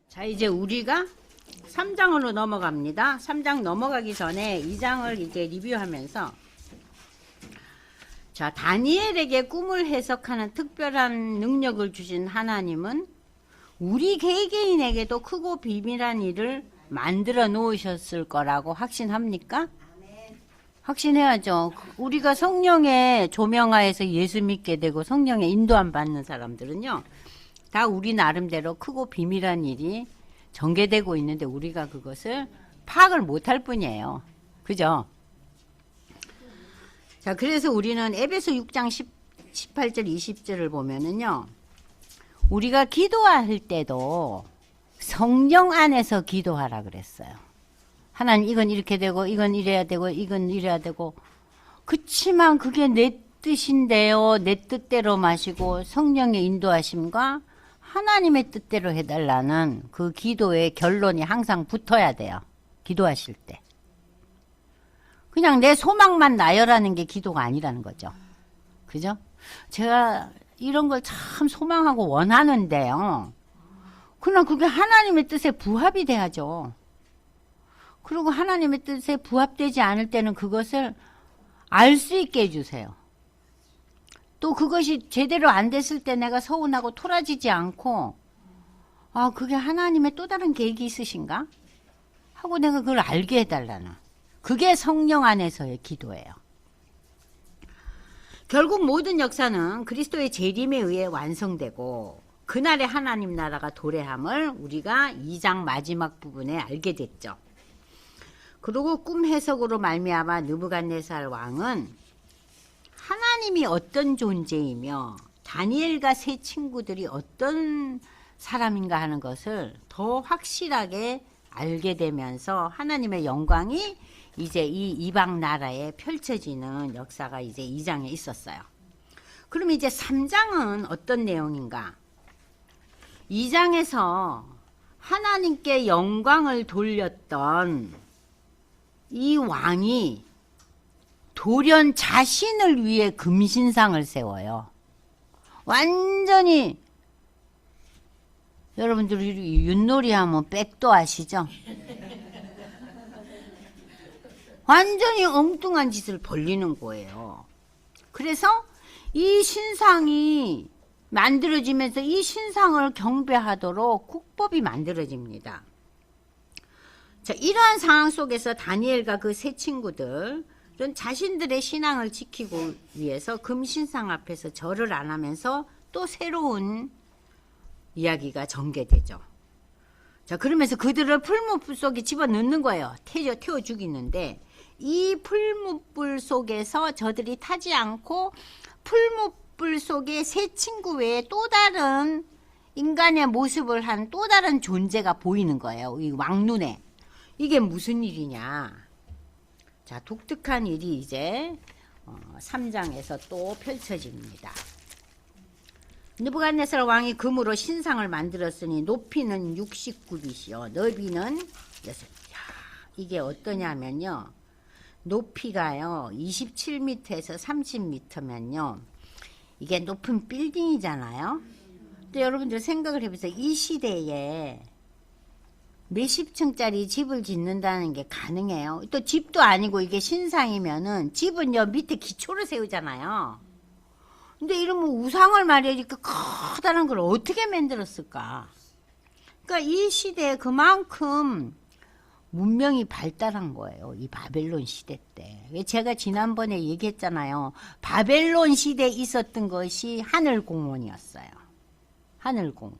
자, 이제 우리가 3장으로 넘어갑니다. 3장 넘어가기 전에 2장을 이제 리뷰하면서, 자, 다니엘에게 꿈을 해석하는 특별한 능력을 주신 하나님은 우리 개개인에게도 크고 비밀한 일을 만들어 놓으셨을 거라고 확신합니까? 확신해야죠. 우리가 성령의 조명하에서 예수 믿게 되고 성령의 인도함 받는 사람들은요, 다 우리 나름대로 크고 비밀한 일이 전개되고 있는데 우리가 그것을 파악을 못할 뿐이에요. 그죠? 자, 그래서 우리는 에베소 6장 18절 20절을 보면은요, 우리가 기도할 때도 성령 안에서 기도하라 그랬어요. 하나님, 이건 이렇게 되고 이건 이래야 되고 이건 이래야 되고, 그치만 그게 내 뜻인데요, 내 뜻대로 마시고 성령의 인도하심과 하나님의 뜻대로 해달라는 그 기도의 결론이 항상 붙어야 돼요. 기도하실 때. 그냥 내 소망만 나열하는 게 기도가 아니라는 거죠. 그죠? 제가 이런 걸 참 소망하고 원하는데요, 그냥 그게 하나님의 뜻에 부합이 돼야죠. 그리고 하나님의 뜻에 부합되지 않을 때는 그것을 알 수 있게 해주세요. 또 그것이 제대로 안 됐을 때 내가 서운하고 토라지지 않고, 아, 그게 하나님의 또 다른 계획이 있으신가? 하고 내가 그걸 알게 해달라는, 그게 성령 안에서의 기도예요. 결국 모든 역사는 그리스도의 재림에 의해 완성되고 그날의 하나님 나라가 도래함을 우리가 2장 마지막 부분에 알게 됐죠. 그리고 꿈 해석으로 말미암아 느부갓네살 왕은 하나님이 어떤 존재이며 다니엘과 세 친구들이 어떤 사람인가 하는 것을 더 확실하게 알게 되면서 하나님의 영광이 이제 이 이방 나라에 펼쳐지는 역사가 이제 2장에 있었어요. 그럼 이제 3장은 어떤 내용인가? 2장에서 하나님께 영광을 돌렸던 이 왕이 돌연 자신을 위해 금신상을 세워요. 완전히, 여러분들이 윷놀이 하면 백도 아시죠? 완전히 엉뚱한 짓을 벌리는 거예요. 그래서 이 신상이 만들어지면서 이 신상을 경배하도록 국법이 만들어집니다. 자, 이러한 상황 속에서 다니엘과 그 세 친구들은 자신들의 신앙을 지키고 위해서 금신상 앞에서 절을 안 하면서 또 새로운 이야기가 전개되죠. 자, 그러면서 그들을 풀무불 속에 집어넣는 거예요. 태워 죽이는데, 이 풀무불 속에서 저들이 타지 않고 풀무불 속에 새 친구 외에 또 다른 인간의 모습을 한 또 다른 존재가 보이는 거예요. 이 왕눈에. 이게 무슨 일이냐. 자, 독특한 일이 이제 3장에서 또 펼쳐집니다. 느부갓네살 왕이 금으로 신상을 만들었으니 높이는 69빛이요 너비는 6. 이게 어떠냐면요, 높이가요 27m에서 30m면요 이게 높은 빌딩이잖아요. 근데 여러분들 생각을 해보세요. 이 시대에 몇십 층짜리 집을 짓는다는 게 가능해요? 또 집도 아니고 이게 신상이면은 집은 요 밑에 기초를 세우잖아요. 근데 이러면 우상을 말이니까 커다란 걸 어떻게 만들었을까? 그러니까 이 시대에 그만큼 문명이 발달한 거예요. 이 바벨론 시대 때. 제가 지난번에 얘기했잖아요. 바벨론 시대에 있었던 것이 하늘공원이었어요. 하늘공원.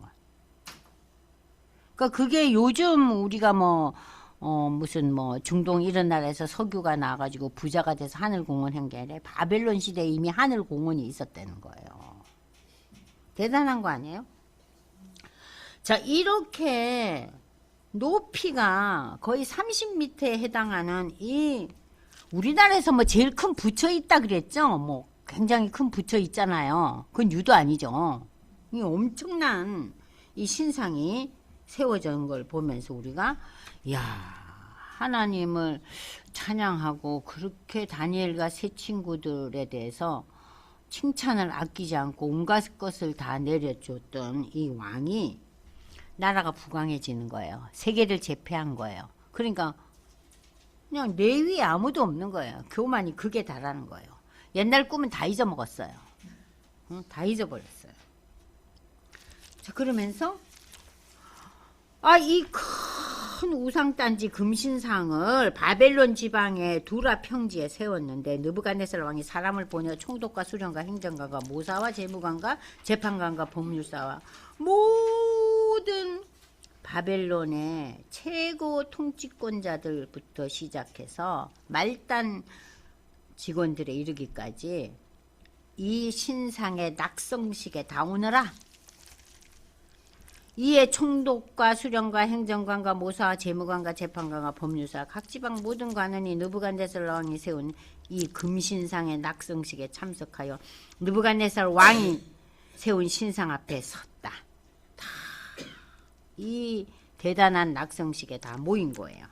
그러니까 그게 요즘 우리가 무슨 중동 이런 나라에서 석유가 나가지고 부자가 돼서 하늘공원 한 게 아니라 바벨론 시대에 이미 하늘공원이 있었다는 거예요. 대단한 거 아니에요? 자, 이렇게 높이가 거의 30m에 해당하는 이 우리나라에서 제일 큰 부처 있다 그랬죠? 굉장히 큰 부처 있잖아요. 그건 유도 아니죠. 이 엄청난 이 신상이 세워진 걸 보면서 우리가, 이야, 하나님을 찬양하고 그렇게 다니엘과 세 친구들에 대해서 칭찬을 아끼지 않고 온갖 것을 다 내려줬던 이 왕이 나라가 부강해지는 거예요. 세계를 제패한 거예요. 그러니까 그냥 내 위에 아무도 없는 거예요. 교만이 극에 달하는 거예요. 옛날 꿈은 다 잊어먹었어요. 응? 다 잊어버렸어요. 자, 그러면서 이 큰 우상단지 금신상을 바벨론 지방의 두라 평지에 세웠는데 느부갓네살 왕이 사람을 보내어 총독과 수령과 행정관과 모사와 재무관과 재판관과 법률사와 모든 바벨론의 최고 통치권자들부터 시작해서 말단 직원들에 이르기까지 이 신상의 낙성식에 다 오너라. 이에 총독과 수령과 행정관과 모사와 재무관과 재판관과 법률사 각 지방 모든 관원이 느부갓네살 왕이 세운 이 금신상의 낙성식에 참석하여 느부갓네살 왕이 세운 신상 앞에 섰다. 다 이 대단한 낙성식에 다 모인 거예요.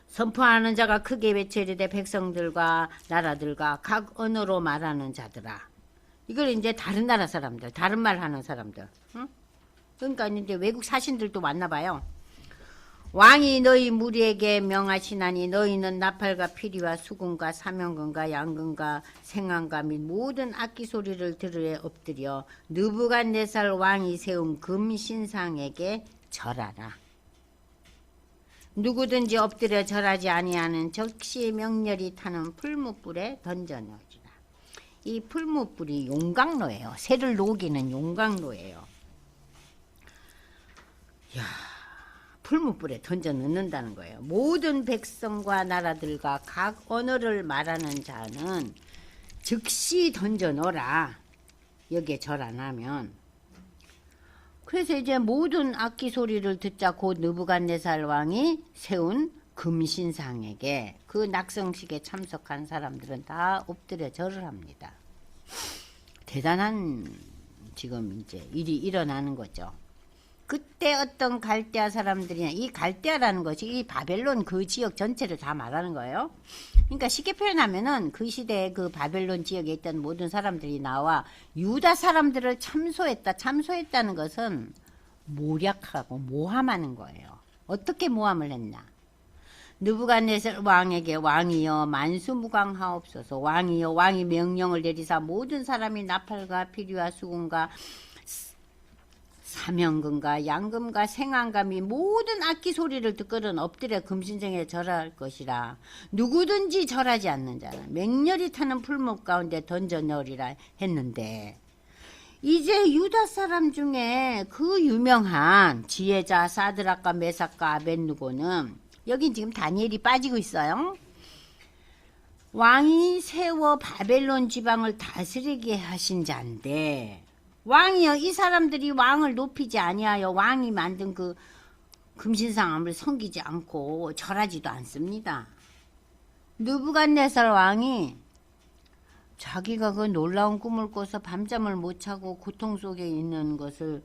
선포하는 자가 크게 외치리되 백성들과 나라들과 각 언어로 말하는 자들아. 이걸 이제 다른 나라 사람들, 다른 말 하는 사람들, 응? 그러니까 이제 외국 사신들도 왔나 봐요. 왕이 너희 무리에게 명하시나니 너희는 나팔과 피리와 수금과 사명금과 양금과 생황과 및 모든 악기 소리를 들으에 엎드려 느부갓네살 왕이 세운 금신상에게 절하라. 누구든지 엎드려 절하지 아니하는 적시 명렬이 타는 풀무불에 던져넣으리라. 이 풀무불이 용광로예요. 새를 녹이는 용광로예요. 야, 풀무불에 던져 넣는다는 거예요. 모든 백성과 나라들과 각 언어를 말하는 자는 즉시 던져 넣어라. 여기에 절 안 하면. 그래서 이제 모든 악기 소리를 듣자 곧 느부갓네살 왕이 세운 금신상에게 그 낙성식에 참석한 사람들은 다 엎드려 절을 합니다. 대단한 지금 이제 일이 일어나는 거죠. 그때 어떤 갈대아 사람들이나 이 갈대아라는 것이 이 바벨론 그 지역 전체를 다 말하는 거예요. 그러니까 쉽게 표현하면은 그 시대에 그 바벨론 지역에 있던 모든 사람들이 나와 유다 사람들을 참소했다. 참소했다는 것은 모략하고 모함하는 거예요. 어떻게 모함을 했나? 느부갓네살 왕에게 왕이여 만수무강하옵소서. 왕이여 왕이 명령을 내리사 모든 사람이 나팔과 피리와 수금과 사명금과 양금과 생황과 및 모든 악기 소리를 듣고는 엎드려 금신상에 절할 것이라. 누구든지 절하지 않는 자는 맹렬히 타는 풀목 가운데 던져 넣으리라 했는데, 이제 유다 사람 중에 그 유명한 지혜자 사드락과 메삭과 아벳느고는 여긴 지금 다니엘이 빠지고 있어요. 왕이 세워 바벨론 지방을 다스리게 하신 자인데, 왕이여 이 사람들이 왕을 높이지 아니하여 왕이 만든 그 금신상을 섬기지 않고 절하지도 않습니다. 느부갓네살 왕이 자기가 그 놀라운 꿈을 꿔서 밤잠을 못 자고 고통 속에 있는 것을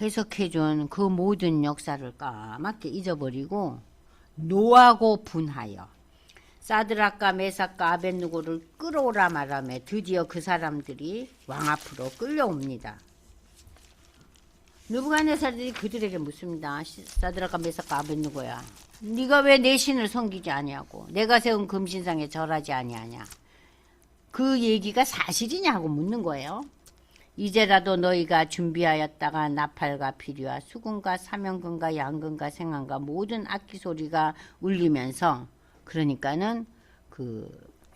해석해준 그 모든 역사를 까맣게 잊어버리고 노하고 분하여 사드락과 메삭과 아벳느고를 끌어오라 말하며 드디어 그 사람들이 왕 앞으로 끌려옵니다. 느부갓네살들이 그들에게 묻습니다. 사드락과 메삭과 아벳느고야, 네가 왜 내 신을 섬기지 아니하고 내가 세운 금신상에 절하지 아니하냐? 그 얘기가 사실이냐고 묻는 거예요. 이제라도 너희가 준비하였다가 나팔과 피리와 수금과 사명금과 양금과 생황과 모든 악기 소리가 울리면서, 그러니까는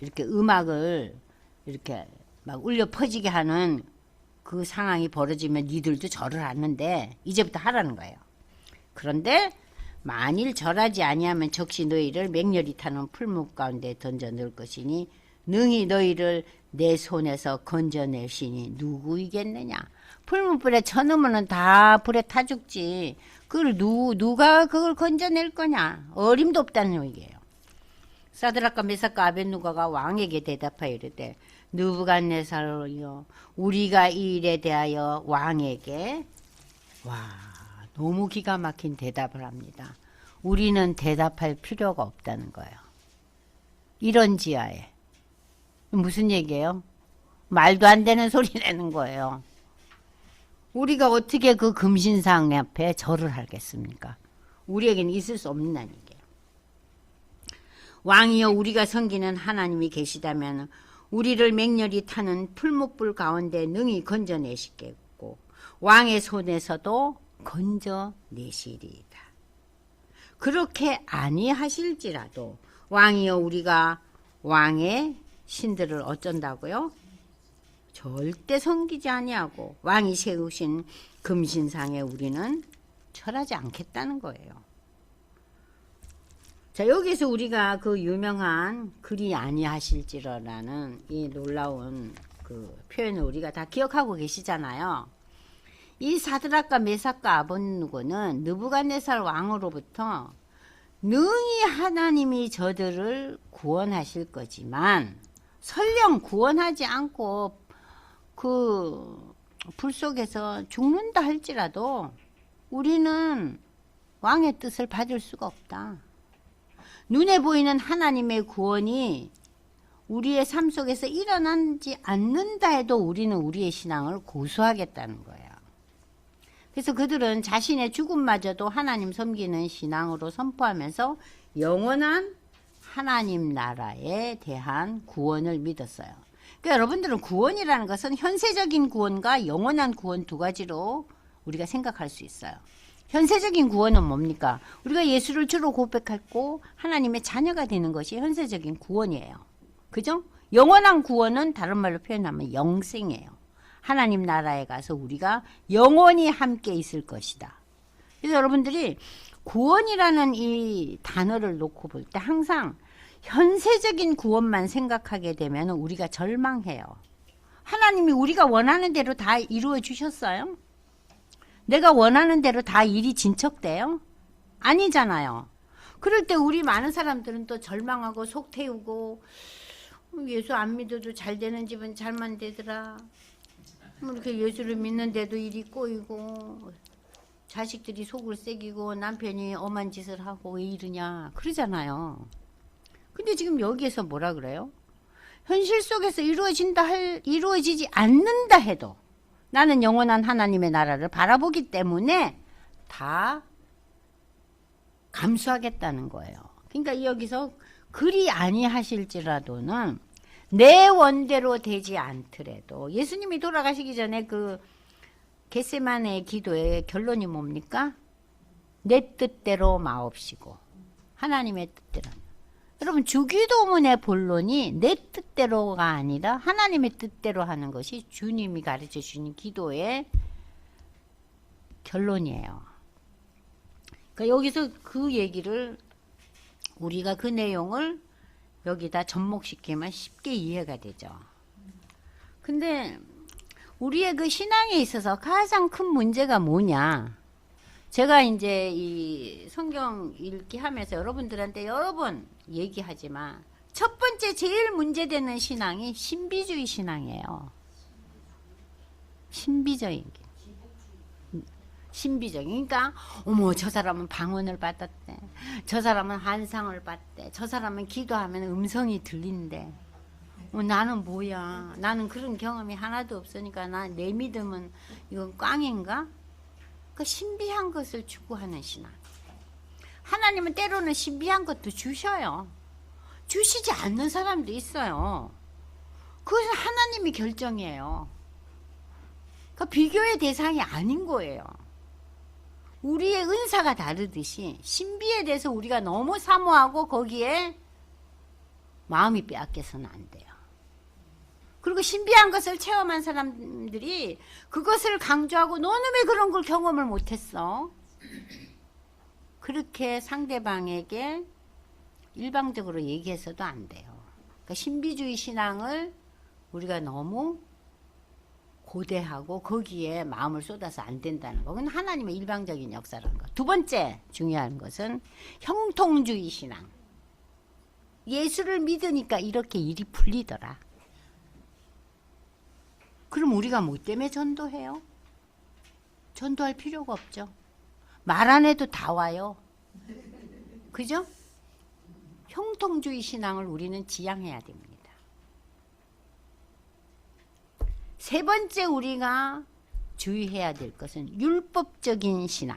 이렇게 음악을 이렇게 막 울려 퍼지게 하는 그 상황이 벌어지면 니들도 절을 하는데 이제부터 하라는 거예요. 그런데 만일 절하지 아니하면 적시 너희를 맹렬히 타는 풀무 가운데 던져 넣을 것이니 능히 너희를 내 손에서 건져낼 신이 누구이겠느냐. 풀무불에 쳐넣으면 다 불에 타 죽지. 그걸 누가 그걸 건져낼 거냐. 어림도 없다는 얘기예요. 사드락과 메삭과 아벳느고가 왕에게 대답하여 이르되, 느부갓네살이여, 우리가 이 일에 대하여 왕에게, 너무 기가 막힌 대답을 합니다. 우리는 대답할 필요가 없다는 거예요. 이런 지하에. 무슨 얘기예요? 말도 안 되는 소리 내는 거예요. 우리가 어떻게 그 금신상 앞에 절을 하겠습니까? 우리에게는 있을 수 없는 일이에요. 왕이여 우리가 섬기는 하나님이 계시다면 우리를 맹렬히 타는 풀무불 가운데 능히 건져내시겠고 왕의 손에서도 건져내시리이다. 그렇게 아니하실지라도 왕이여 우리가 왕의 신들을 어쩐다고요? 절대 섬기지 아니하고 왕이 세우신 금신상에 우리는 절하지 않겠다는 거예요. 자, 여기서 우리가 그 유명한 그리 아니하실지라는 이 놀라운 그 표현을 우리가 다 기억하고 계시잖아요. 이 사드락과 메삭과 아벳느고는 느부갓네살 왕으로부터 능히 하나님이 저들을 구원하실 거지만 설령 구원하지 않고 그 불 속에서 죽는다 할지라도 우리는 왕의 뜻을 받을 수가 없다. 눈에 보이는 하나님의 구원이 우리의 삶 속에서 일어나지 않는다 해도 우리는 우리의 신앙을 고수하겠다는 거예요. 그래서 그들은 자신의 죽음마저도 하나님 섬기는 신앙으로 선포하면서 영원한 하나님 나라에 대한 구원을 믿었어요. 그러니까 여러분들은 구원이라는 것은 현세적인 구원과 영원한 구원 두 가지로 우리가 생각할 수 있어요. 현세적인 구원은 뭡니까? 우리가 예수를 주로 고백하고 하나님의 자녀가 되는 것이 현세적인 구원이에요. 그죠? 영원한 구원은 다른 말로 표현하면 영생이에요. 하나님 나라에 가서 우리가 영원히 함께 있을 것이다. 그래서 여러분들이 구원이라는 이 단어를 놓고 볼 때 항상 현세적인 구원만 생각하게 되면 우리가 절망해요. 하나님이 우리가 원하는 대로 다 이루어 주셨어요? 내가 원하는 대로 다 일이 진척돼요? 아니잖아요. 그럴 때 우리 많은 사람들은 또 절망하고 속 태우고 예수 안 믿어도 잘 되는 집은 잘만 되더라. 이렇게 예수를 믿는데도 일이 꼬이고 자식들이 속을 새기고 남편이 엄한 짓을 하고 왜 이러냐 그러잖아요. 근데 지금 여기에서 뭐라 그래요? 현실 속에서 이루어지지 않는다 해도 나는 영원한 하나님의 나라를 바라보기 때문에 다 감수하겠다는 거예요. 그러니까 여기서 그리 아니하실지라도는 내 원대로 되지 않더라도 예수님이 돌아가시기 전에 그 겟세마네 기도의 결론이 뭡니까? 내 뜻대로 마옵시고 하나님의 뜻대로. 여러분 주기도문의 본론이 내 뜻대로가 아니라 하나님의 뜻대로 하는 것이 주님이 가르쳐 주신 기도의 결론이에요. 그러니까 여기서 그 얘기를 우리가 그 내용을 여기다 접목시키면 쉽게 이해가 되죠. 근데 우리의 그 신앙에 있어서 가장 큰 문제가 뭐냐? 제가 이제 이 성경 읽기 하면서 여러분들한테 여러 번 얘기하지만 첫 번째 제일 문제되는 신앙이 신비주의 신앙이에요. 신비적인 게. 신비적인. 그러니까 어머 저 사람은 방언을 받았대. 저 사람은 환상을 받대. 저 사람은 기도하면 음성이 들린대. 나는 뭐야. 나는 그런 경험이 하나도 없으니까 내 믿음은 이건 꽝인가? 그 신비한 것을 추구하는 신앙. 하나님은 때로는 신비한 것도 주셔요. 주시지 않는 사람도 있어요. 그것은 하나님이 결정이에요. 그러니까 비교의 대상이 아닌 거예요. 우리의 은사가 다르듯이 신비에 대해서 우리가 너무 사모하고 거기에 마음이 빼앗겨서는 안 돼요. 그리고 신비한 것을 체험한 사람들이 그것을 강조하고 너는 왜 그런 걸 경험을 못했어? 그렇게 상대방에게 일방적으로 얘기해서도 안 돼요. 그러니까 신비주의 신앙을 우리가 너무 고대하고 거기에 마음을 쏟아서 안 된다는 거. 그건 하나님의 일방적인 역사라는 거. 두 번째 중요한 것은 형통주의 신앙. 예수를 믿으니까 이렇게 일이 풀리더라. 그럼 우리가 뭐 때문에 전도해요? 전도할 필요가 없죠. 말 안 해도 다 와요. 그죠? 형통주의 신앙을 우리는 지향해야 됩니다. 세 번째 우리가 주의해야 될 것은 율법적인 신앙.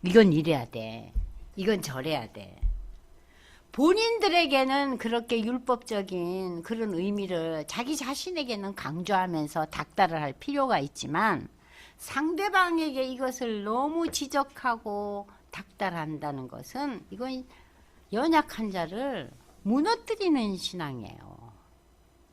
이건 이래야 돼. 이건 저래야 돼. 본인들에게는 그렇게 율법적인 그런 의미를 자기 자신에게는 강조하면서 닥달을 할 필요가 있지만 상대방에게 이것을 너무 지적하고 닥달한다는 것은 이건 연약한 자를 무너뜨리는 신앙이에요.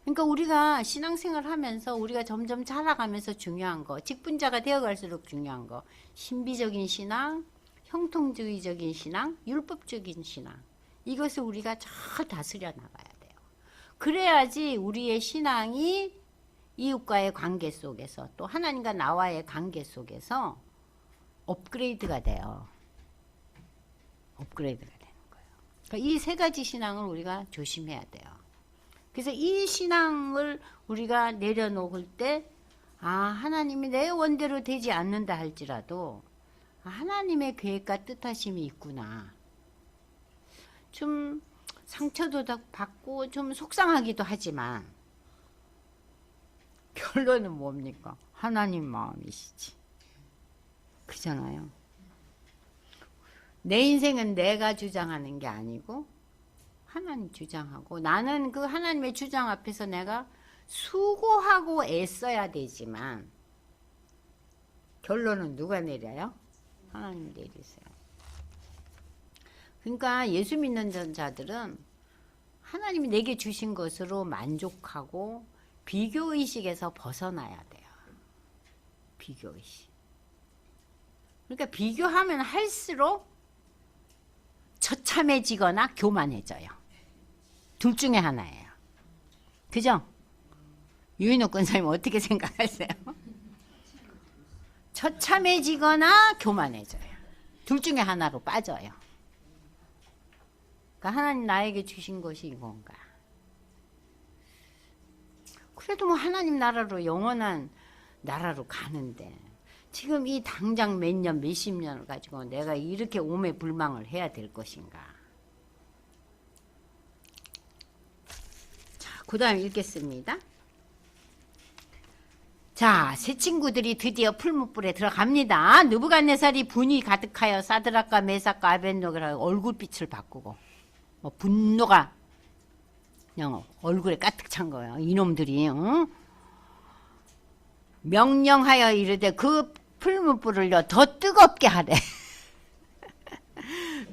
그러니까 우리가 신앙생활 하면서 우리가 점점 자라가면서 중요한 거, 직분자가 되어갈수록 중요한 거, 신비적인 신앙, 형통주의적인 신앙, 율법적인 신앙, 이것을 우리가 잘 다스려 나가야 돼요. 그래야지 우리의 신앙이 이웃과의 관계 속에서 또 하나님과 나와의 관계 속에서 업그레이드가 돼요. 업그레이드가 되는 거예요. 그러니까 이 세 가지 신앙을 우리가 조심해야 돼요. 그래서 이 신앙을 우리가 내려놓을 때 하나님이 내 원대로 되지 않는다 할지라도 하나님의 계획과 뜻하심이 있구나. 좀 상처도 받고 좀 속상하기도 하지만 결론은 뭡니까? 하나님 마음이시지. 그렇잖아요. 내 인생은 내가 주장하는 게 아니고 하나님 주장하고 나는 그 하나님의 주장 앞에서 내가 수고하고 애써야 되지만 결론은 누가 내려요? 하나님 내리세요. 그러니까 예수 믿는 자들은 하나님이 내게 주신 것으로 만족하고 비교의식에서 벗어나야 돼요. 비교의식. 그러니까 비교하면 할수록 처참해지거나 교만해져요. 둘 중에 하나예요. 그죠? 유인옥 권사님 어떻게 생각하세요? 처참해지거나 교만해져요. 둘 중에 하나로 빠져요. 그러니까 하나님 나에게 주신 것이 이건가? 그래도 뭐 하나님 나라로 영원한 나라로 가는데 지금 이 당장 몇 년, 몇십 년을 가지고 내가 이렇게 오매불망을 해야 될 것인가? 자, 그 다음 읽겠습니다. 자, 새 친구들이 드디어 풀무불에 들어갑니다. 느부갓네살이 분이 가득하여 사드락과 메삭과 아벳노고가 얼굴빛을 바꾸고 분노가 그냥 얼굴에 가득 찬 거예요. 이놈들이 명령하여 이르되 그 풀무불을요 더 뜨겁게 하래.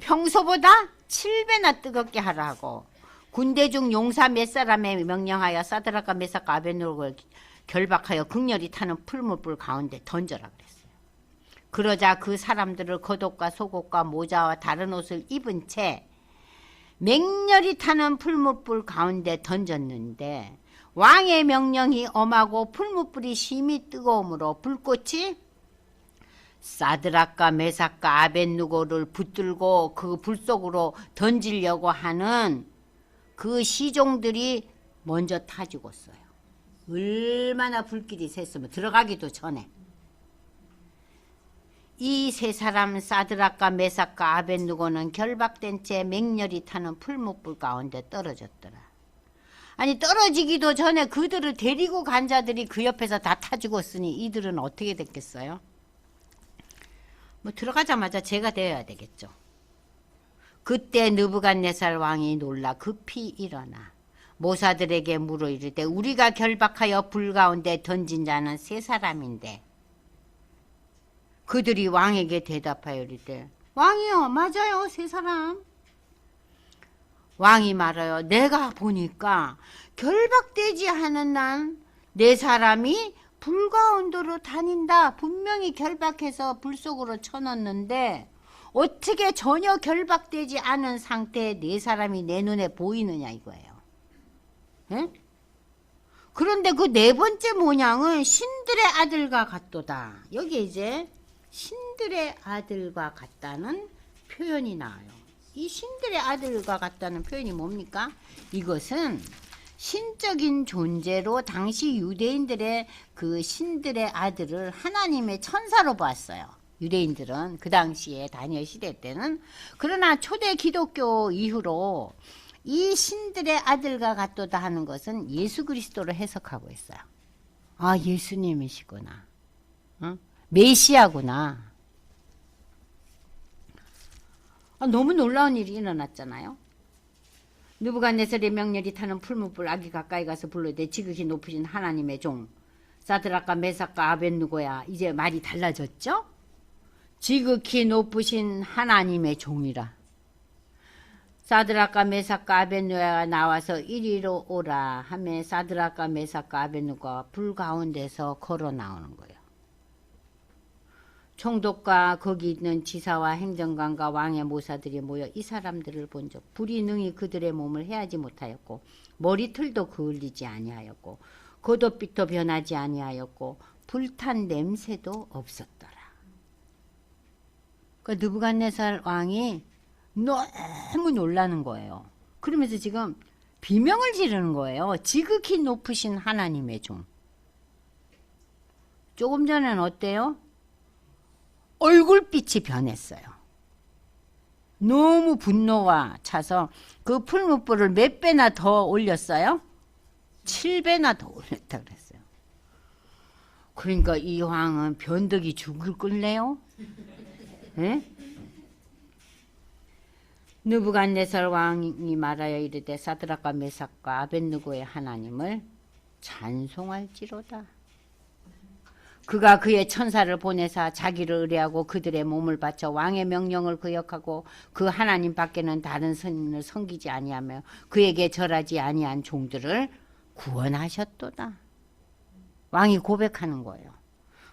평소보다 7배나 뜨겁게 하라고. 군대 중 용사 몇 사람에 명령하여 사드락과 메삭과 아벳노고를 결박하여 극렬히 타는 풀무불 가운데 던져라 그랬어요. 그러자 그 사람들을 겉옷과 속옷과 모자와 다른 옷을 입은 채 맹렬히 타는 풀무불 가운데 던졌는데 왕의 명령이 엄하고 풀무불이 심히 뜨거움으로 불꽃이 사드락과 메삭과 아벳누고를 붙들고 그 불 속으로 던지려고 하는 그 시종들이 먼저 타 죽었어요. 얼마나 불길이 셌으면 들어가기도 전에. 이 세 사람 사드락과 메삭과 아벳누고는 결박된 채 맹렬히 타는 풀무불 가운데 떨어졌더라. 아니 떨어지기도 전에 그들을 데리고 간 자들이 그 옆에서 다 타 죽었으니 이들은 어떻게 됐겠어요? 뭐 들어가자마자 죄가 되어야 되겠죠. 그때 느부갓네살 왕이 놀라 급히 일어나 모사들에게 물어 이르되 우리가 결박하여 불 가운데 던진 자는 세 사람인데 그들이 왕에게 대답하여 이르되 왕이요 맞아요 세 사람. 왕이 말하여 내가 보니까 결박되지 않은 난 네 사람이 불 가운데로 다닌다. 분명히 결박해서 불 속으로 쳐넣는데 어떻게 전혀 결박되지 않은 상태에 네 사람이 내 눈에 보이느냐 이거예요. 에? 그런데 그 네 번째 모양은 신들의 아들과 같도다. 여기 이제 신들의 아들과 같다는 표현이 나와요. 이 신들의 아들과 같다는 표현이 뭡니까? 이것은 신적인 존재로 당시 유대인들의 그 신들의 아들을 하나님의 천사로 봤어요. 유대인들은 그 당시에 다니엘 시대 때는. 그러나 초대 기독교 이후로 이 신들의 아들과 같도다 하는 것은 예수 그리스도로 해석하고 있어요. 아 예수님이시구나. 어? 메시아구나. 너무 놀라운 일이 일어났잖아요. 느부갓네살의 명렬이 타는 풀무불 아기 가까이 가서 불러대 지극히 높으신 하나님의 종 사드락과 메삭과 아벳느고야. 이제 말이 달라졌죠? 지극히 높으신 하나님의 종이라. 사드락과 메삭과 아벳느고가 나와서 이리로 오라 하며 사드락과 메삭과 아벳느고가 불 가운데서 걸어 나오는 거예요. 총독과 거기 있는 지사와 행정관과 왕의 모사들이 모여 이 사람들을 본즉 불이 능히 그들의 몸을 해하지 못하였고 머리털도 그을리지 아니하였고 겉옷빛도 변하지 아니하였고 불탄 냄새도 없었더라. 그러니까 느부갓네살 왕이 너무 놀라는 거예요. 그러면서 지금 비명을 지르는 거예요. 지극히 높으신 하나님의 종. 조금 전에는 어때요? 얼굴빛이 변했어요. 너무 분노가 차서 그 풀무불을 몇 배나 더 올렸어요? 7배나 더 올렸다 그랬어요. 그러니까 이 왕은 변덕이 죽을 끌래요? 네? 느부갓네살 왕이 말하여 이르되 사드락과 메삭과 아벳느고의 하나님을 찬송할지로다. 그가 그의 천사를 보내사 자기를 의뢰하고 그들의 몸을 바쳐 왕의 명령을 거역하고 그 하나님 밖에는 다른神을 섬기지 아니하며 그에게 절하지 아니한 종들을 구원하셨도다. 왕이 고백하는 거예요.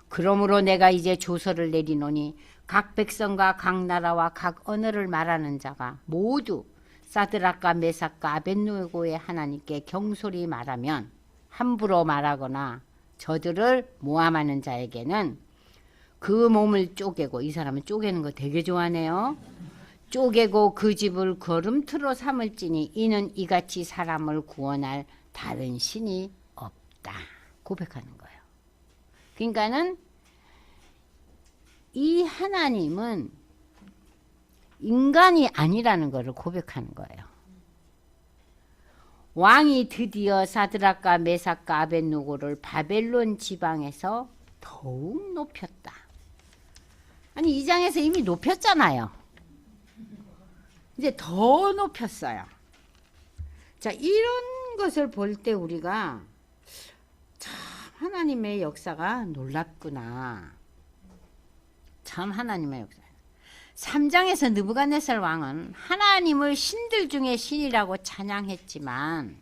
그러므로 내가 이제 조서를 내리노니 각 백성과 각 나라와 각 언어를 말하는 자가 모두 사드락과 메삭과 아벳느고의 하나님께 경솔히 말하면 함부로 말하거나 저들을 모함하는 자에게는 그 몸을 쪼개고, 이 사람은 쪼개는 거 되게 좋아하네요. 쪼개고 그 집을 걸음틀로 삼을지니 이는 이같이 사람을 구원할 다른 신이 없다. 고백하는 거예요. 그러니까는 이 하나님은 인간이 아니라는 것을 고백하는 거예요. 왕이 드디어 사드락과 메삭과 아벳느고를 바벨론 지방에서 더욱 높였다. 아니 이 장에서 이미 높였잖아요. 이제 더 높였어요. 자, 이런 것을 볼 때 우리가 참 하나님의 역사가 놀랍구나. 참 하나님의 역사. 3장에서 느부갓네살 왕은 하나님을 신들 중에 신이라고 찬양했지만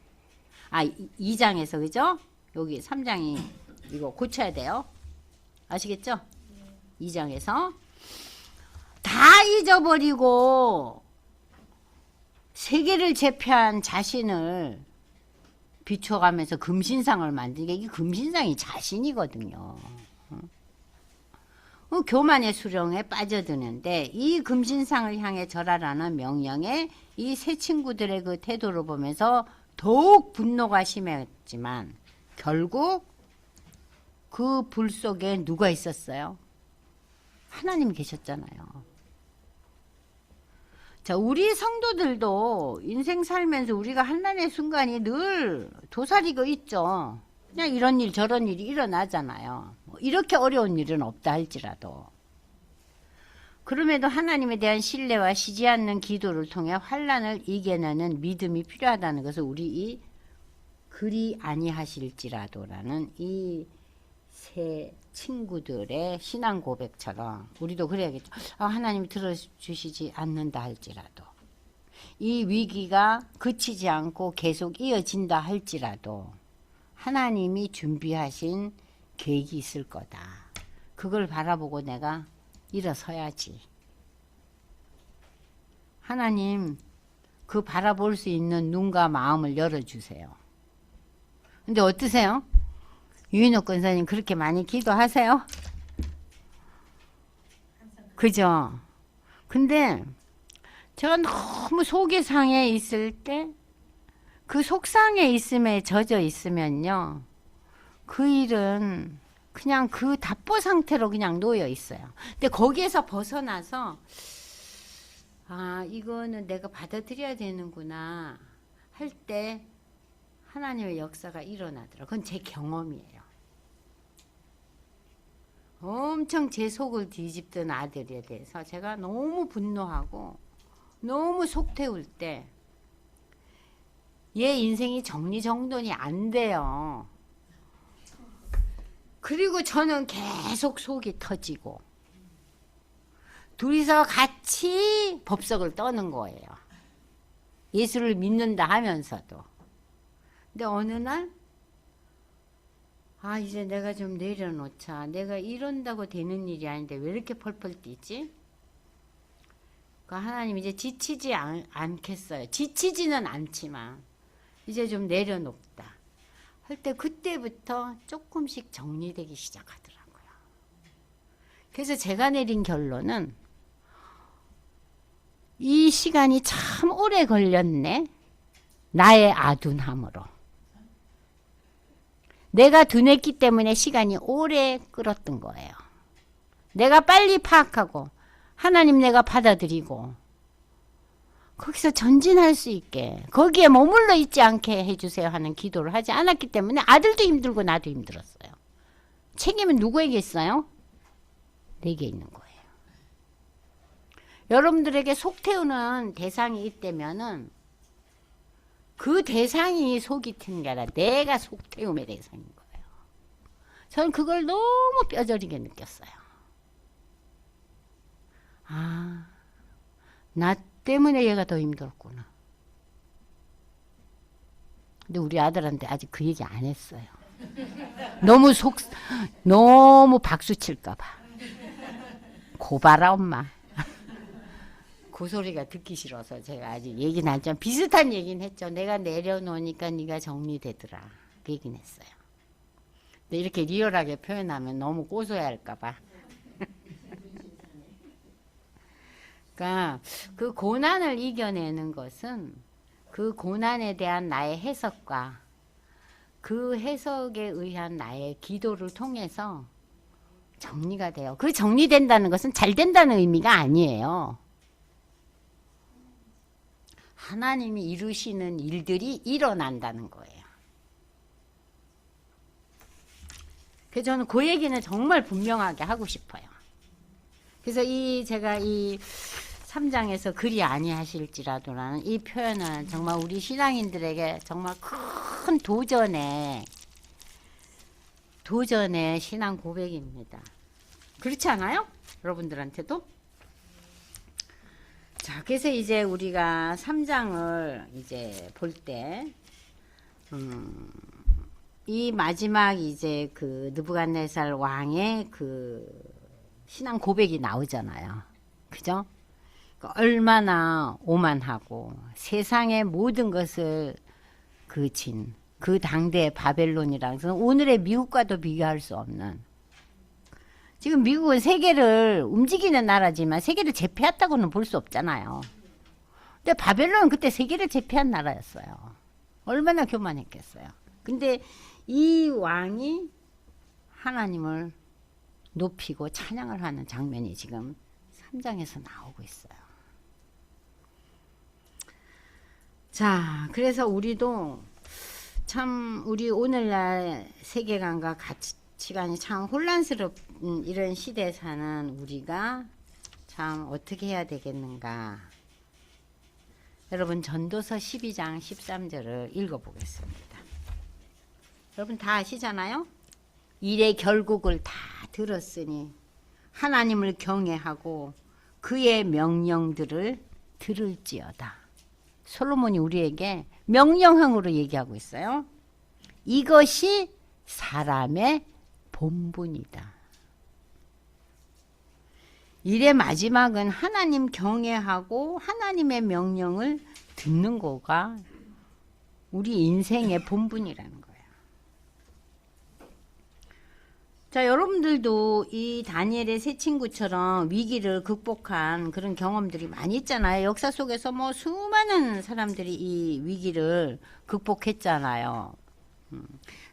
2장에서 그죠? 여기 3장이 이거 고쳐야 돼요. 아시겠죠? 2장에서 다 잊어버리고 세계를 제패한 자신을 비춰가면서 금신상을 만든 게 이게 금신상이 자신이거든요. 교만의 수렁에 빠져드는데 이 금신상을 향해 절하라는 명령에 이 세 친구들의 그 태도를 보면서 더욱 분노가 심했지만 결국 그 불 속에 누가 있었어요? 하나님 계셨잖아요. 자, 우리 성도들도 인생 살면서 우리가 한란의 순간이 늘 도사리고 있죠. 그냥 이런 일 저런 일이 일어나잖아요. 이렇게 어려운 일은 없다 할지라도. 그럼에도 하나님에 대한 신뢰와 쉬지 않는 기도를 통해 환난을 이겨내는 믿음이 필요하다는 것을 우리 이 그리 아니하실지라도라는 이 세 친구들의 신앙 고백처럼 우리도 그래야겠죠. 하나님이 들어주시지 않는다 할지라도 이 위기가 그치지 않고 계속 이어진다 할지라도 하나님이 준비하신 계획이 있을 거다. 그걸 바라보고 내가 일어서야지. 하나님 그 바라볼 수 있는 눈과 마음을 열어주세요. 근데 어떠세요? 유인옥 권사님 그렇게 많이 기도하세요? 그죠? 근데 제가 너무 속의 상해 있을 때 그 속상해 있음에 젖어 있으면요. 그 일은 그냥 그 답보 상태로 그냥 놓여 있어요. 근데 거기에서 벗어나서 이거는 내가 받아들여야 되는구나 할 때 하나님의 역사가 일어나더라고요. 그건 제 경험이에요. 엄청 제 속을 뒤집던 아들에 대해서 제가 너무 분노하고 너무 속 태울 때 얘 인생이 정리정돈이 안 돼요. 그리고 저는 계속 속이 터지고 둘이서 같이 법석을 떠는 거예요. 예수를 믿는다 하면서도. 근데 어느 날 이제 내가 좀 내려놓자. 내가 이런다고 되는 일이 아닌데 왜 이렇게 펄펄 뛰지? 그러니까 하나님 이제 지치지 않겠어요. 지치지는 않지만 이제 좀 내려놓다 할 때 그때부터 조금씩 정리되기 시작하더라고요. 그래서 제가 내린 결론은 이 시간이 참 오래 걸렸네. 나의 아둔함으로. 내가 둔했기 때문에 시간이 오래 끌었던 거예요. 내가 빨리 파악하고 하나님 내가 받아들이고 거기서 전진할 수 있게 거기에 머물러 있지 않게 해주세요 하는 기도를 하지 않았기 때문에 아들도 힘들고 나도 힘들었어요. 책임은 누구에게 있어요? 내게 있는 거예요. 여러분들에게 속 태우는 대상이 있다면은 그 대상이 속이 튀는 게 아니라 내가 속 태움의 대상인 거예요. 저는 그걸 너무 뼈저리게 느꼈어요. 나 때문에 얘가 더 힘들었구나. 근데 우리 아들한테 아직 그 얘기 안 했어요. 너무 박수 칠까봐. 고봐라 엄마. 그 소리가 듣기 싫어서 제가 아직 얘기는 안 했지만 비슷한 얘기는 했죠. 내가 내려놓으니까 네가 정리되더라. 그 얘기는 했어요. 근데 이렇게 리얼하게 표현하면 너무 고소해할까봐. 그러니까 그 고난을 이겨내는 것은 그 고난에 대한 나의 해석과 그 해석에 의한 나의 기도를 통해서 정리가 돼요. 그 정리된다는 것은 잘 된다는 의미가 아니에요. 하나님이 이루시는 일들이 일어난다는 거예요. 그래서 저는 그 얘기는 정말 분명하게 하고 싶어요. 그래서 제가 이 3장에서 그리 아니하실지라도라는 이 표현은 정말 우리 신앙인들에게 정말 큰 도전의 신앙 고백입니다. 그렇지 않아요? 여러분들한테도? 자, 그래서 이제 우리가 3장을 이제 볼 때, 이 마지막 이제 그 느부갓네살 왕의 그 신앙 고백이 나오잖아요. 그죠? 얼마나 오만하고 세상의 모든 것을 그친 그 당대의 바벨론이라는 것은 오늘의 미국과도 비교할 수 없는, 지금 미국은 세계를 움직이는 나라지만 세계를 제패했다고는 볼 수 없잖아요. 근데 바벨론은 그때 세계를 제패한 나라였어요. 얼마나 교만했겠어요. 근데 이 왕이 하나님을 높이고 찬양을 하는 장면이 지금 3장에서 나오고 있어요. 자, 그래서 우리도 참 우리 오늘날 세계관과 가치관이 참 혼란스럽은 이런 시대에 사는 우리가 참 어떻게 해야 되겠는가. 여러분 전도서 12장 13절을 읽어보겠습니다. 여러분 다 아시잖아요? 일의 결국을 다 들었으니 하나님을 경외하고 그의 명령들을 들을지어다. 솔로몬이 우리에게 명령형으로 얘기하고 있어요. 이것이 사람의 본분이다. 일의 마지막은 하나님 경외하고 하나님의 명령을 듣는 거가 우리 인생의 본분이라는 거예요. 자, 여러분들도 이 다니엘의 세 친구처럼 위기를 극복한 그런 경험들이 많이 있잖아요. 역사 속에서 뭐 수많은 사람들이 이 위기를 극복했잖아요.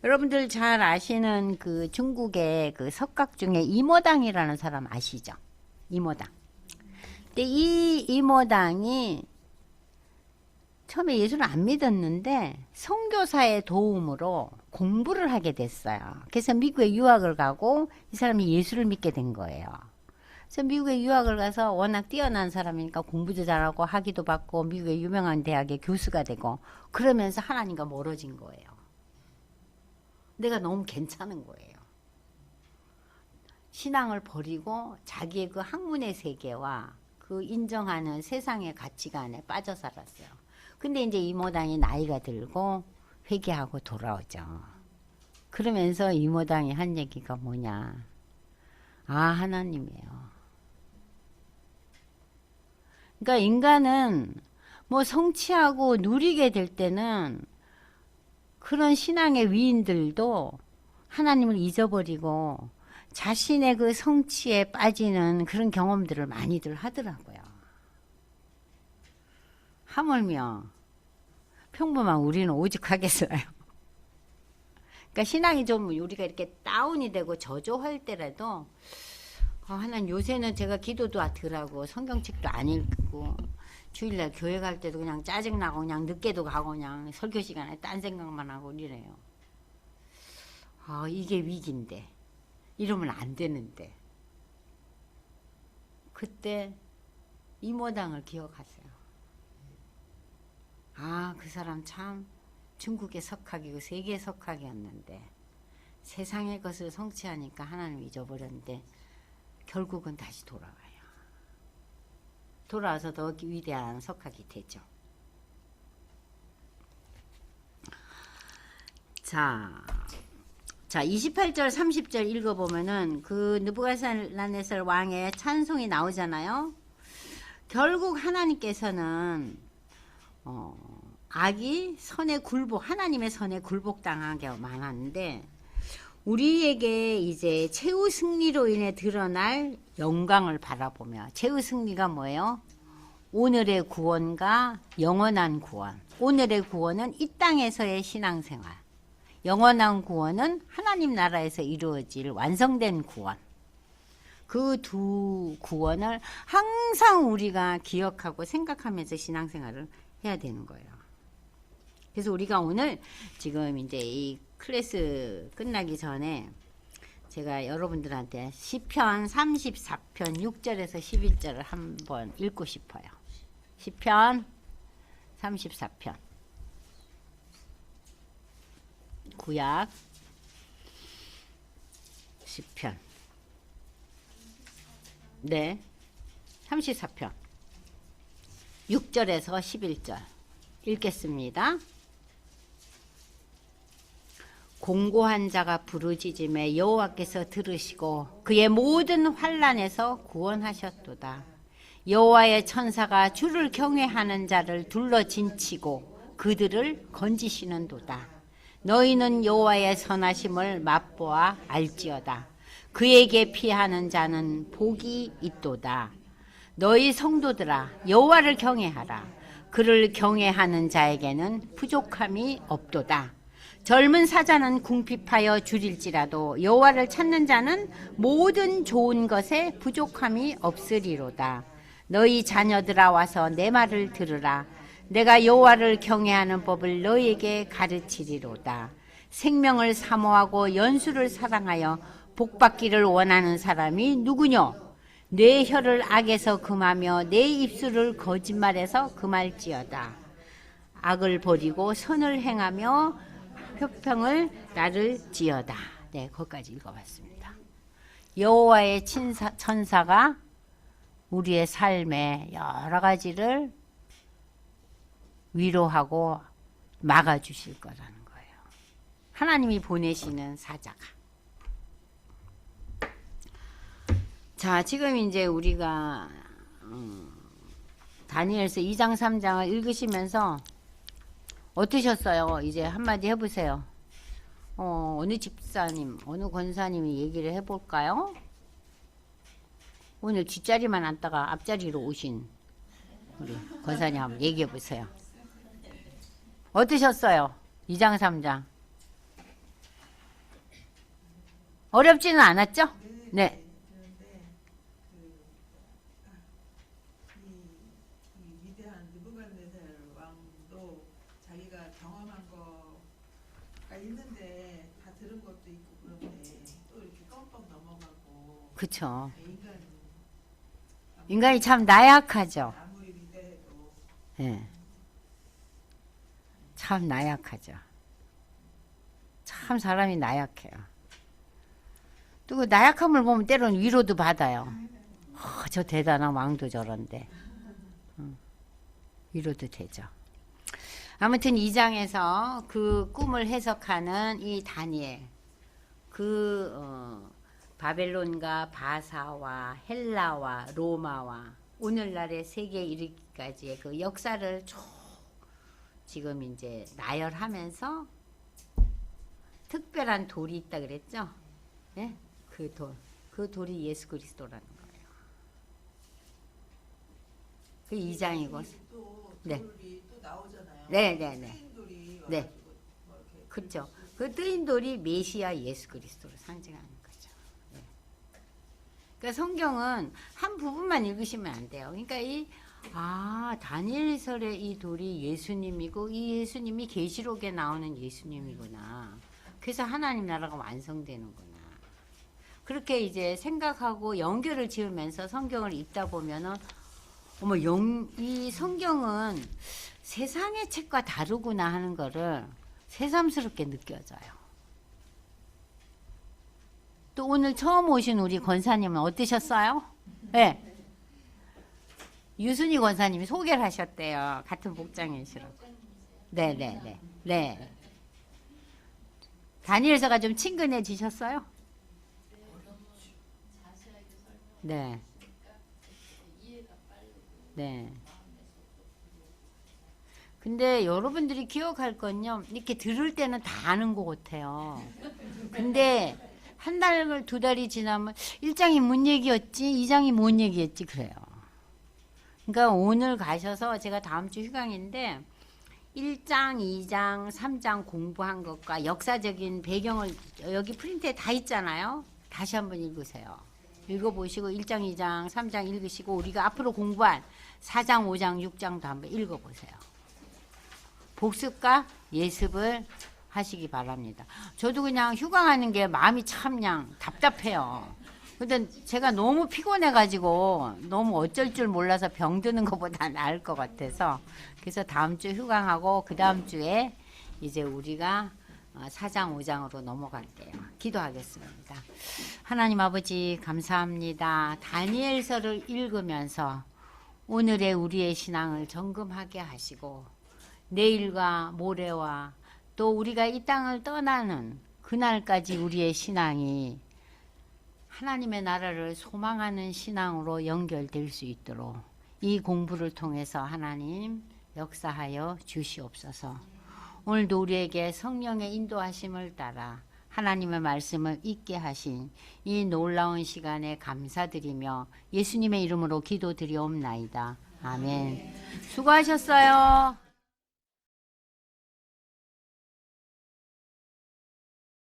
여러분들 잘 아시는 그 중국의 그 석각 중에 이모당이라는 사람 아시죠? 이모당. 근데 이 이모당이 처음에 예수를 안 믿었는데 선교사의 도움으로 공부를 하게 됐어요. 그래서 미국에 유학을 가고 이 사람이 예수를 믿게 된 거예요. 그래서 미국에 유학을 가서 워낙 뛰어난 사람이니까 공부도 잘하고 학위도 받고 미국의 유명한 대학의 교수가 되고 그러면서 하나님과 멀어진 거예요. 내가 너무 괜찮은 거예요. 신앙을 버리고 자기의 그 학문의 세계와 그 인정하는 세상의 가치관에 빠져 살았어요. 근데 이제 이모당이 나이가 들고 회개하고 돌아오죠. 그러면서 이모당이 한 얘기가 뭐냐. 아, 하나님이에요. 그러니까 인간은 뭐 성취하고 누리게 될 때는 그런 신앙의 위인들도 하나님을 잊어버리고 자신의 그 성취에 빠지는 그런 경험들을 많이들 하더라고요. 하물며 평범한 우리는 오죽하겠어요. 그러니까 신앙이 좀 우리가 이렇게 다운이 되고 저조할 때라도 하나님 요새는 제가 기도도 덜 하고 성경책도 안 읽고 주일날 교회 갈 때도 그냥 짜증나고 그냥 늦게도 가고 그냥 설교 시간에 딴 생각만 하고 이래요. 이게 위기인데 이러면 안 되는데 그때 이모당을 기억하세요. 그 사람 참 중국의 석학이고 세계의 석학이었는데 세상의 것을 성취하니까 하나님 잊어버렸는데 결국은 다시 돌아와요. 돌아와서 더 위대한 석학이 되죠. 자 28절 30절 읽어보면은 그 느부갓네살 왕의 찬송이 나오잖아요. 결국 하나님께서는 악이 선에 하나님의 선에 굴복당하게만 하는데 우리에게 이제 최후 승리로 인해 드러날 영광을 바라보며 최후 승리가 뭐예요? 오늘의 구원과 영원한 구원. 오늘의 구원은 이 땅에서의 신앙생활. 영원한 구원은 하나님 나라에서 이루어질 완성된 구원. 그 두 구원을 항상 우리가 기억하고 생각하면서 신앙생활을 해야 되는 거예요. 그래서 우리가 오늘 지금 이제 이 클래스 끝나기 전에 제가 여러분들한테 시편 34편 6절에서 11절을 한번 읽고 싶어요. 시편 34편 구약 시편 34편 6절에서 11절 읽겠습니다. 공고한 자가 부르짖음에 여호와께서 들으시고 그의 모든 환난에서 구원하셨도다. 여호와의 천사가 주를 경외하는 자를 둘러 진치고 그들을 건지시는도다. 너희는 여호와의 선하심을 맛보아 알지어다. 그에게 피하는 자는 복이 있도다. 너희 성도들아 여호와를 경외하라. 그를 경외하는 자에게는 부족함이 없도다. 젊은 사자는 궁핍하여 줄일지라도 여호와를 찾는 자는 모든 좋은 것에 부족함이 없으리로다. 너희 자녀들아 와서 내 말을 들으라. 내가 여호와를 경외하는 법을 너희에게 가르치리로다. 생명을 사모하고 연수를 사랑하여 복받기를 원하는 사람이 누구뇨? 내 혀를 악에서 금하며 내 입술을 거짓말에서 금할지어다. 악을 버리고 선을 행하며 효평을 따를지어다. 네, 거기까지 읽어봤습니다. 여호와의 천사가 우리의 삶에 여러 가지를 위로하고 막아주실 거라는 거예요. 하나님이 보내시는 사자가. 자, 지금 이제 우리가 다니엘서 2장 3장을 읽으시면서 어떠셨어요? 이제 한마디 해보세요. 어느 집사님, 어느 권사님이 얘기를 해볼까요? 오늘 뒷자리만 앉다가 앞자리로 오신 우리 권사님 한번 얘기해보세요. 어떠셨어요? 2장 3장. 어렵지는 않았죠? 네. 위대한 느부갓네살 왕도 그쵸. 인간이 참 나약하죠. 예. 참 나약하죠. 참 사람이 나약해요. 또 그 나약함을 보면 때로는 위로도 받아요. 저 대단한 왕도 저런데. 위로도 되죠. 아무튼 이 장에서 그 꿈을 해석하는 이 다니엘, 바벨론과 바사와 헬라와 로마와 오늘날의 세계에 이르기까지의 그 역사를 쭉 지금 이제 나열하면서 특별한 돌이 있다 그랬죠? 네? 그 돌이 예수 그리스도라는 거예요. 그 2장이고. 네. 또 나오잖아요. 네네네. 네. 뭐 그렇죠. 그 뜨인 돌이 메시아 예수 그리스도를 상징하는 거죠. 네. 그러니까 성경은 한 부분만 읽으시면 안 돼요. 그러니까 다니엘설의 이 돌이 예수님이고 이 예수님이 계시록에 나오는 예수님이구나. 그래서 하나님 나라가 완성되는구나. 그렇게 이제 생각하고 연결을 지으면서 성경을 읽다 보면은 이 성경은 세상의 책과 다르구나 하는 거를 새삼스럽게 느껴져요. 또 오늘 처음 오신 우리 권사님은 어떠셨어요? 네. 유순희 권사님이 소개를 하셨대요. 같은 복장이시라고. 네네네. 네. 다니엘서가 좀 친근해지셨어요? 네. 네. 근데 여러분들이 기억할 건요, 이렇게 들을 때는 다 아는 것 같아요. 근데 한 달, 두 달이 지나면 1장이 뭔 얘기였지? 2장이 뭔 얘기였지? 그래요. 그러니까 오늘 가셔서 제가 다음 주 휴강인데 1장, 2장, 3장 공부한 것과 역사적인 배경을 여기 프린트에 다 있잖아요. 다시 한번 읽으세요. 읽어보시고 1장, 2장, 3장 읽으시고 우리가 앞으로 공부한 4장, 5장, 6장도 한번 읽어보세요. 복습과 예습을 하시기 바랍니다. 저도 그냥 휴강하는 게 마음이 참 그냥 답답해요. 근데 제가 너무 피곤해가지고 너무 어쩔 줄 몰라서 병드는 것보다 나을 것 같아서 그래서 다음 주 휴강하고 그 다음 주에 이제 우리가 4장, 5장으로 넘어갈게요. 기도하겠습니다. 하나님 아버지 감사합니다. 다니엘서를 읽으면서 오늘의 우리의 신앙을 점검하게 하시고 내일과 모레와 또 우리가 이 땅을 떠나는 그날까지 우리의 신앙이 하나님의 나라를 소망하는 신앙으로 연결될 수 있도록 이 공부를 통해서 하나님 역사하여 주시옵소서. 오늘도 우리에게 성령의 인도하심을 따라 하나님의 말씀을 잊게 하신 이 놀라운 시간에 감사드리며 예수님의 이름으로 기도드리옵나이다. 아멘. 수고하셨어요.